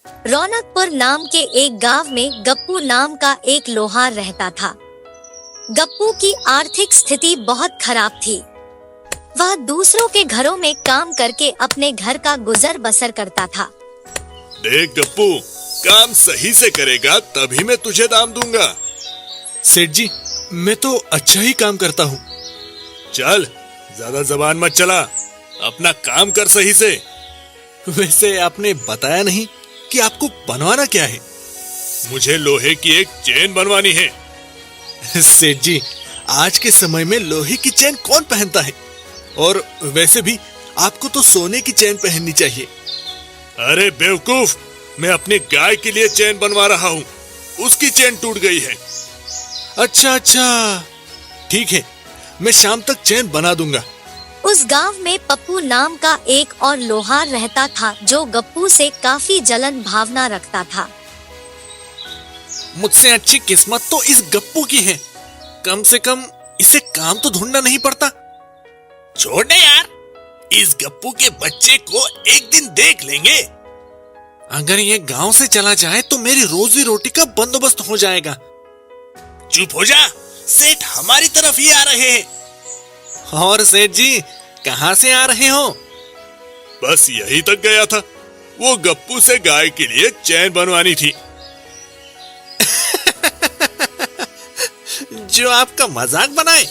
रौनकपुर नाम के एक गांव में गप्पू नाम का एक लोहार रहता था। गप्पू की आर्थिक स्थिति बहुत खराब थी। वह दूसरों के घरों में काम करके अपने घर का गुजर बसर करता था। देख गप्पू, काम सही से करेगा तभी मैं तुझे दाम दूंगा। सेठ जी, मैं तो अच्छा ही काम करता हूँ। चल, ज्यादा जबान मत चला, अपना काम कर सही से। वैसे आपने बताया नहीं कि आपको बनवाना क्या है? मुझे लोहे की एक चेन बनवानी है। सेठ जी, आज के समय में लोहे की चेन कौन पहनता है? और वैसे भी आपको तो सोने की चेन पहननी चाहिए। अरे बेवकूफ, मैं अपनी गाय के लिए चेन बनवा रहा हूँ, उसकी चेन टूट गई है। अच्छा, ठीक है, मैं शाम तक चेन बना दूंगा। उस गांव में पप्पू नाम का एक और लोहार रहता था जो गप्पू से काफी जलन भावना रखता था। मुझसे अच्छी किस्मत तो इस गप्पू की है। कम से कम इसे काम तो ढूंढना नहीं पड़ता। छोड़ने यार, इस गप्पू के बच्चे को एक दिन देख लेंगे। अगर ये गांव से चला जाए तो मेरी रोजी रोटी का बंदोबस्त हो जाएगा। चुप हो जा, सेठ हमारी तरफ ही आ रहे हैं। और सेठ जी, कहाँ से आ रहे हो? बस यही तक गया था, वो गप्पू से गाय के लिए चैन बनवानी थी। जो आपका मजाक बनाए,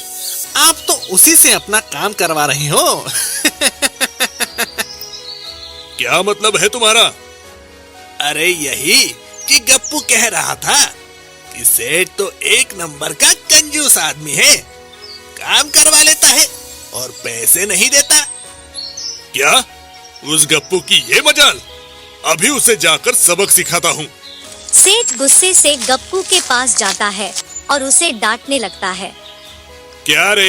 आप तो उसी से अपना काम करवा रहे हो। क्या मतलब है तुम्हारा? अरे यही कि गप्पू कह रहा था कि सेठ तो एक नंबर का कंजूस आदमी है, काम करवा लेता है और पैसे नहीं देता। क्या? उस गप्पू की ये मजाल? अभी उसे जाकर सबक सिखाता हूँ। सेठ गुस्से से गप्पू के पास जाता है और उसे डांटने लगता है। क्या रे,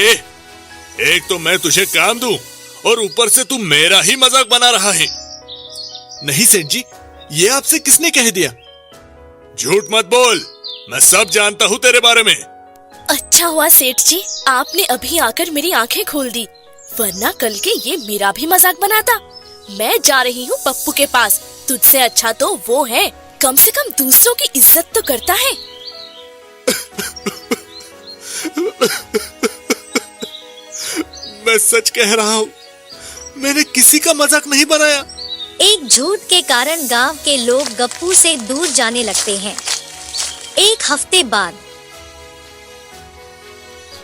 एक तो मैं तुझे काम दूं और ऊपर से तू मेरा ही मजाक बना रहा है। नहीं सेठ जी, ये आपसे किसने कह दिया? झूठ मत बोल, मैं सब जानता हूँ तेरे बारे में। अच्छा हुआ सेठ जी, आपने अभी आकर मेरी आंखें खोल दी, वरना कल के ये मेरा भी मजाक बनाता। मैं जा रही हूँ पप्पू के पास। तुझसे अच्छा तो वो है, कम से कम दूसरों की इज्जत तो करता है। मैं सच कह रहा हूँ, मैंने किसी का मजाक नहीं बनाया। एक झूठ के कारण गांव के लोग गप्पू से दूर जाने लगते हैं। एक हफ्ते बाद,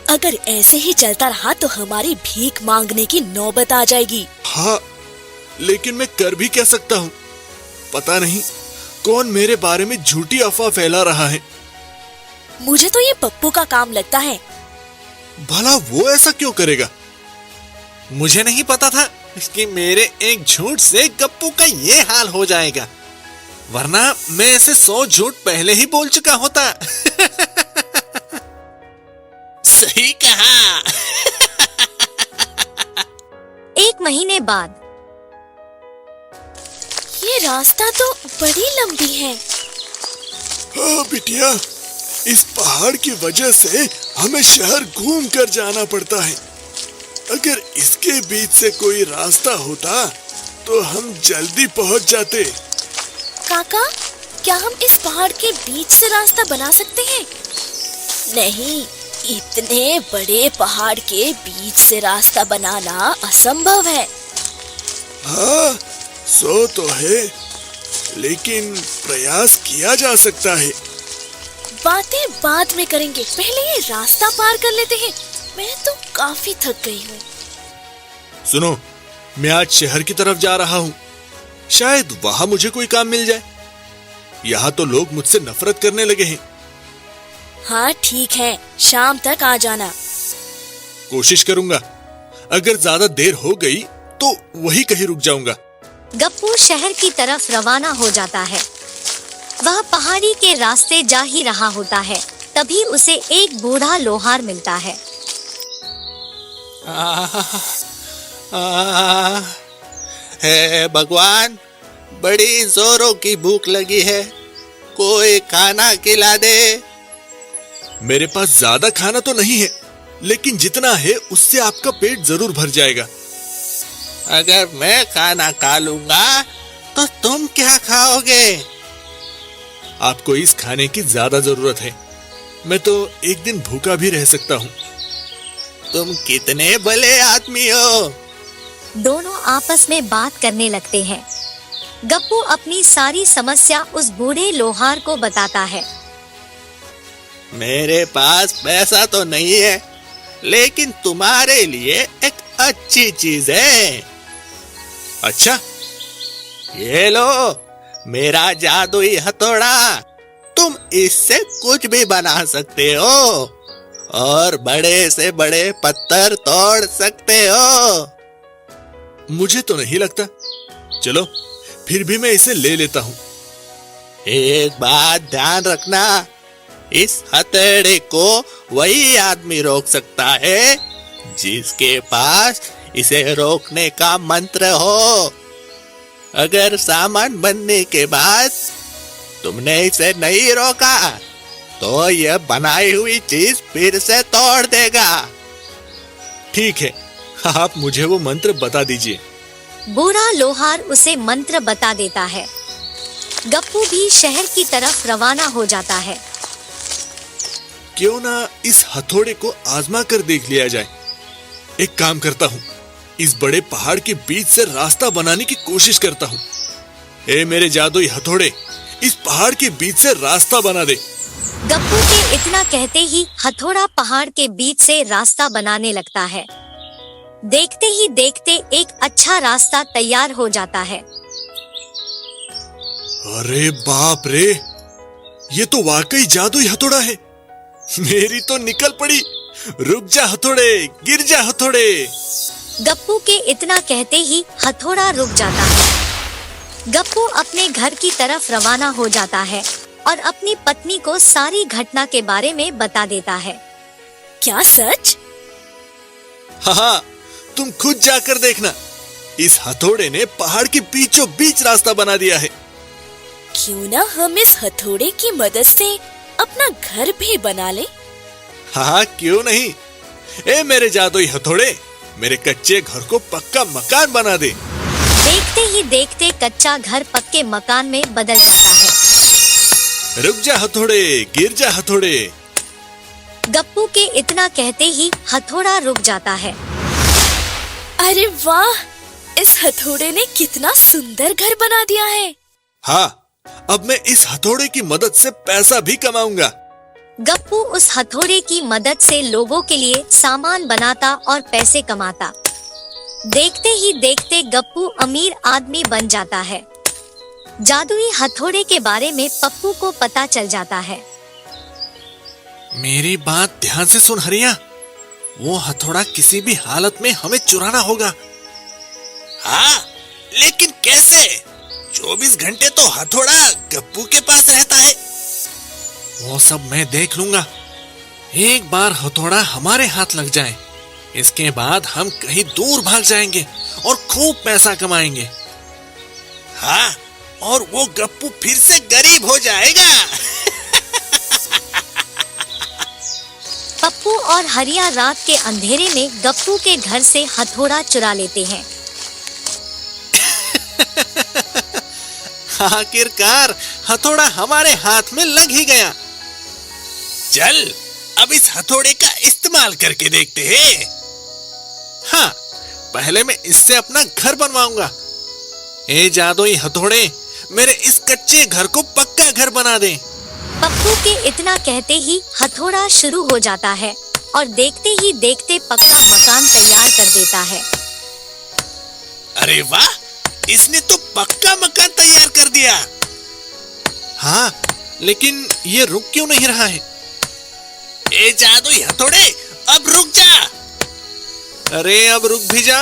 अगर ऐसे ही चलता रहा तो हमारी भीख मांगने की नौबत आ जाएगी। हाँ, लेकिन मैं कर भी क्या सकता हूँ? पता नहीं कौन मेरे बारे में झूठी अफवाह फैला रहा है। मुझे तो ये पप्पू का काम लगता है। भला वो ऐसा क्यों करेगा? मुझे नहीं पता था कि मेरे एक झूठ से गप्पू का ये हाल हो जाएगा, वरना मैं ऐसे 100 झूठ पहले ही बोल चुका होता। सही कहा। एक महीने बाद, ये रास्ता तो बड़ी लंबी है। हाँ बिटिया, इस पहाड़ की वजह से हमें शहर घूम कर जाना पड़ता है। अगर इसके बीच से कोई रास्ता होता तो हम जल्दी पहुंच जाते। काका, क्या हम इस पहाड़ के बीच से रास्ता बना सकते हैं? नहीं, इतने बड़े पहाड़ के बीच से रास्ता बनाना असंभव है। हाँ, सो तो है, लेकिन प्रयास किया जा सकता है। बातें बाद में करेंगे, पहले ये रास्ता पार कर लेते हैं। मैं तो काफी थक गई हूँ। सुनो, मैं आज शहर की तरफ जा रहा हूँ, शायद वहां मुझे कोई काम मिल जाए। यहाँ तो लोग मुझसे नफरत करने लगे हैं। हाँ ठीक है, शाम तक आ जाना। कोशिश करूंगा। अगर ज्यादा देर हो गई तो वही कहीं रुक जाऊंगा। गप्पू शहर की तरफ रवाना हो जाता है। वह पहाड़ी के रास्ते जा ही रहा होता है, तभी उसे एक बूढ़ा लोहार मिलता है। हे भगवान, बड़ी जोरों की भूख लगी है, कोई खाना खिला दे। मेरे पास ज्यादा खाना तो नहीं है, लेकिन जितना है उससे आपका पेट जरूर भर जाएगा। अगर मैं खाना खा लूंगा तो तुम क्या खाओगे? आपको इस खाने की ज्यादा जरूरत है। मैं तो एक दिन भूखा भी रह सकता हूँ। तुम कितने भले आदमी हो। दोनों आपस में बात करने लगते हैं। गप्पू अपनी सारी समस्या उस बूढ़े लोहार को बताता है। मेरे पास पैसा तो नहीं है, लेकिन तुम्हारे लिए एक अच्छी चीज है। अच्छा, ये लो, मेरा जादुई हथौड़ा। तुम इससे कुछ भी बना सकते हो और बड़े से बड़े पत्थर तोड़ सकते हो। मुझे तो नहीं लगता। चलो, फिर भी मैं इसे ले लेता हूँ। एक बात ध्यान रखना, इस हथौड़े को वही आदमी रोक सकता है जिसके पास इसे रोकने का मंत्र हो। अगर सामान बनने के बाद तुमने इसे नहीं रोका तो यह बनाई हुई चीज फिर से तोड़ देगा। ठीक है, आप मुझे वो मंत्र बता दीजिए। बूढ़ा लोहार उसे मंत्र बता देता है। गप्पू भी शहर की तरफ रवाना हो जाता है। क्यों ना इस हथौड़े को आजमा कर देख लिया जाए। एक काम करता हूँ, इस बड़े पहाड़ के बीच से रास्ता बनाने की कोशिश करता हूँ। ए मेरे जादुई हथौड़े, इस पहाड़ के बीच से रास्ता बना दे। गप्पू के इतना कहते ही हथौड़ा पहाड़ के बीच से रास्ता बनाने लगता है। देखते ही देखते एक अच्छा रास्ता तैयार हो जाता है। अरे बाप रे, ये तो वाकई जादुई हथौड़ा है। मेरी तो निकल पड़ी। रुक जा हथौड़े, गिर जा हथौड़े। गप्पू के इतना कहते ही हथौड़ा रुक जाता है। गप्पू अपने घर की तरफ रवाना हो जाता है और अपनी पत्नी को सारी घटना के बारे में बता देता है। क्या सच? हाँ, तुम खुद जाकर देखना। इस हथौड़े ने पहाड़ के बीचों बीच रास्ता बना दिया है। क्यों ना हम इस हथौड़े की मदद से अपना घर भी बना ले? हाँ, क्यों नहीं। ए मेरे जादुई हथौड़े, मेरे कच्चे घर को पक्का मकान बना दे। देखते ही देखते कच्चा घर पक्के मकान में बदल जाता है। रुक जा हथौड़े, गिर जा हथौड़े। गप्पू के इतना कहते ही हथौड़ा रुक जाता है। अरे वाह, इस हथौड़े ने कितना सुंदर घर बना दिया है। हाँ, अब मैं इस हथौड़े की मदद से पैसा भी कमाऊंगा। गप्पू उस हथौड़े की मदद से लोगों के लिए सामान बनाता और पैसे कमाता। देखते ही देखते गप्पू अमीर आदमी बन जाता है। जादुई हथौड़े के बारे में पप्पू को पता चल जाता है। मेरी बात ध्यान से सुन हरिया, वो हथौड़ा किसी भी हालत में हमें चुराना होगा। हाँ, लेकिन कैसे? 24 घंटे तो हथौड़ा गप्पू के पास रहता है। वो सब मैं देख लूंगा। एक बार हथौड़ा हमारे हाथ लग जाए, इसके बाद हम कहीं दूर भाग जाएंगे और खूब पैसा कमाएंगे। हाँ, और वो गप्पू फिर से गरीब हो जाएगा। पप्पू और हरिया रात के अंधेरे में गप्पू के घर से हथौड़ा चुरा लेते हैं। आखिरकार हथौड़ा हमारे हाथ में लग ही गया। चल, अब इस हथौड़े का इस्तेमाल करके देखते हैं। हाँ, पहले मैं इससे अपना घर बनवाऊंगा। ए जादुई हथौड़े, मेरे इस कच्चे घर को पक्का घर बना दे। पप्पू के इतना कहते ही हथौड़ा शुरू हो जाता है और देखते ही देखते पक्का मकान तैयार कर देता है। अरे वाह, इसने तो पक्का मकान तैयार कर दिया। हाँ, लेकिन ये रुक क्यों नहीं रहा है? ए जादुई हथौड़े, अब रुक जा। अरे अब रुक भी जा।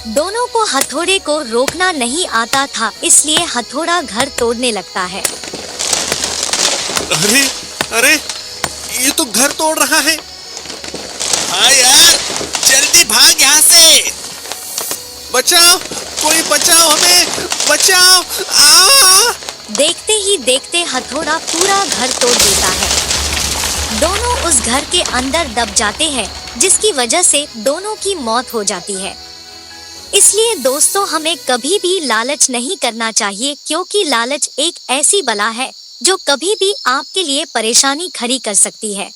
दोनों को हथौड़े को रोकना नहीं आता था, इसलिए हथौड़ा घर तोड़ने लगता है। अरे अरे, ये तो घर तोड़ रहा है। हाँ यार, जल्दी भाग यहाँ से। बचाओ, कोई बचाओ हमें, बचाओ। देखते ही देखते हथौड़ा पूरा घर तोड़ देता है। दोनों उस घर के अंदर दब जाते हैं, जिसकी वजह से दोनों की मौत हो जाती है। इसलिए दोस्तों हमें कभी भी लालच नहीं करना चाहिए, क्योंकि लालच एक ऐसी बला है जो कभी भी आपके लिए परेशानी खड़ी कर सकती है।